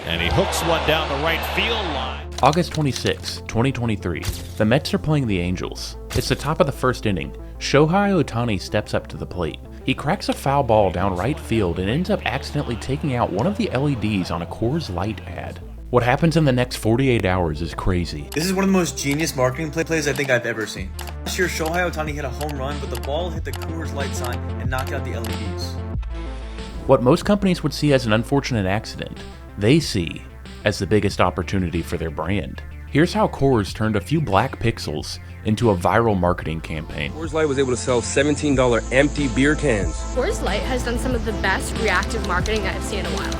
And he hooks one down the right field line. August 26, 2023. The Mets are playing the Angels. It's the top of the first inning. Shohei Ohtani steps up to the plate. He cracks a foul ball down right field and ends up accidentally taking out one of the LEDs on a Coors Light ad. What happens in the next 48 hours is crazy. This is one of the most genius marketing plays I think I've ever seen. Last year, Shohei Ohtani hit a home run, but the ball hit the Coors Light sign and knocked out the LEDs. What most companies would see as an unfortunate accident, they see as the biggest opportunity for their brand. Here's how Coors turned a few black pixels into a viral marketing campaign. Coors Light was able to sell $17 empty beer cans. Coors Light has done some of the best reactive marketing that I've seen in a while.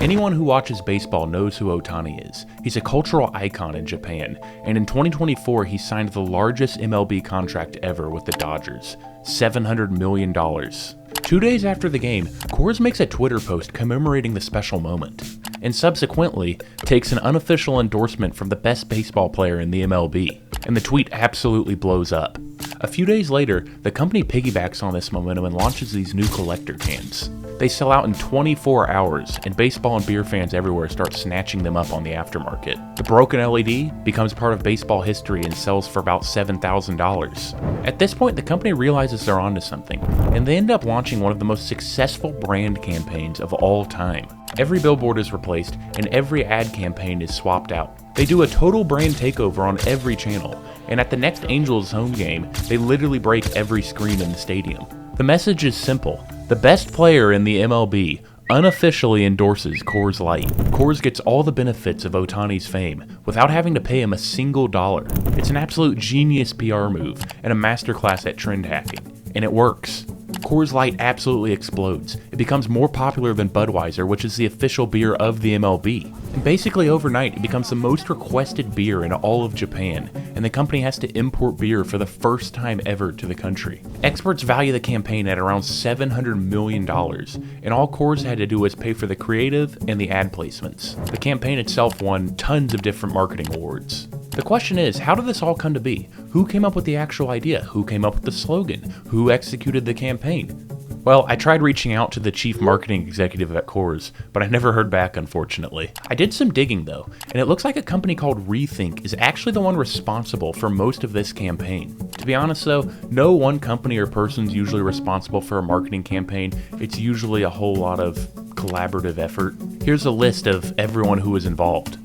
Anyone who watches baseball knows who Ohtani is. He's a cultural icon in Japan, and in 2024 he signed the largest MLB contract ever with the Dodgers, $700 million. 2 days after the game, Coors makes a Twitter post commemorating the special moment, and subsequently takes an unofficial endorsement from the best baseball player in the MLB, and the tweet absolutely blows up. A few days later, the company piggybacks on this momentum and launches these new collector cans. They sell out in 24 hours, and baseball and beer fans everywhere start snatching them up on the aftermarket. The broken LED becomes part of baseball history and sells for about $7,000. At this point, the company realizes they're onto something, and they end up launching one of the most successful brand campaigns of all time. Every billboard is replaced, and every ad campaign is swapped out. They do a total brand takeover on every channel, and at the next Angels home game, they literally break every screen in the stadium. The message is simple. The best player in the MLB unofficially endorses Coors Light. Coors gets all the benefits of Ohtani's fame without having to pay him a single dollar. It's an absolute genius PR move and a masterclass at trend hacking. And it works. Coors Light absolutely explodes. It becomes more popular than Budweiser, which is the official beer of the MLB. And basically overnight, it becomes the most requested beer in all of Japan, and the company has to import beer for the first time ever to the country. Experts value the campaign at around $700 million, and all Coors had to do was pay for the creative and the ad placements. The campaign itself won tons of different marketing awards. The question is, how did this all come to be? Who came up with the actual idea? Who came up with the slogan? Who executed the campaign? Well, I tried reaching out to the chief marketing executive at Coors, but I never heard back, unfortunately. I did some digging though, and it looks like a company called Rethink is actually the one responsible for most of this campaign. To be honest though, no one company or person is usually responsible for a marketing campaign. It's usually a whole lot of collaborative effort. Here's a list of everyone who was involved.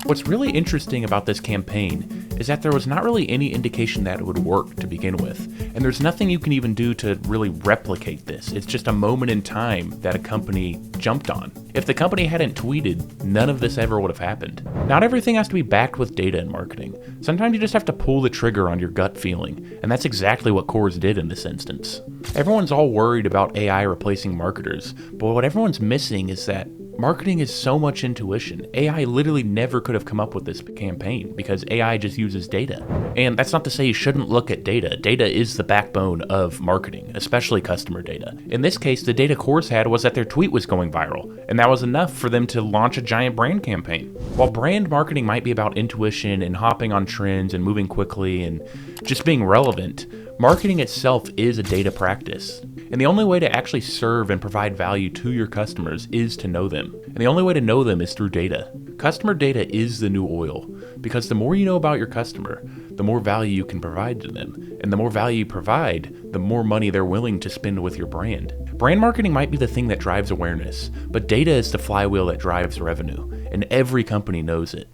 What's really interesting about this campaign is that there was not really any indication that it would work to begin with, and there's nothing you can even do to really replicate this. It's just a moment in time that a company jumped on. If the company hadn't tweeted, none of this ever would have happened. Not everything has to be backed with data in marketing. Sometimes you just have to pull the trigger on your gut feeling, and that's exactly what Coors did in this instance. Everyone's all worried about AI replacing marketers, but what everyone's missing is that marketing is so much intuition. AI literally never could have come up with this campaign because AI just uses data. And that's not to say you shouldn't look at data. Data is the backbone of marketing, especially customer data. In this case, the data Coors had was that their tweet was going viral, and that was enough for them to launch a giant brand campaign. While brand marketing might be about intuition and hopping on trends and moving quickly and just being relevant, marketing itself is a data practice. And the only way to actually serve and provide value to your customers is to know them. And the only way to know them is through data. Customer data is the new oil, because the more you know about your customer, the more value you can provide to them. And the more value you provide, the more money they're willing to spend with your brand. Brand marketing might be the thing that drives awareness, but data is the flywheel that drives revenue, and every company knows it.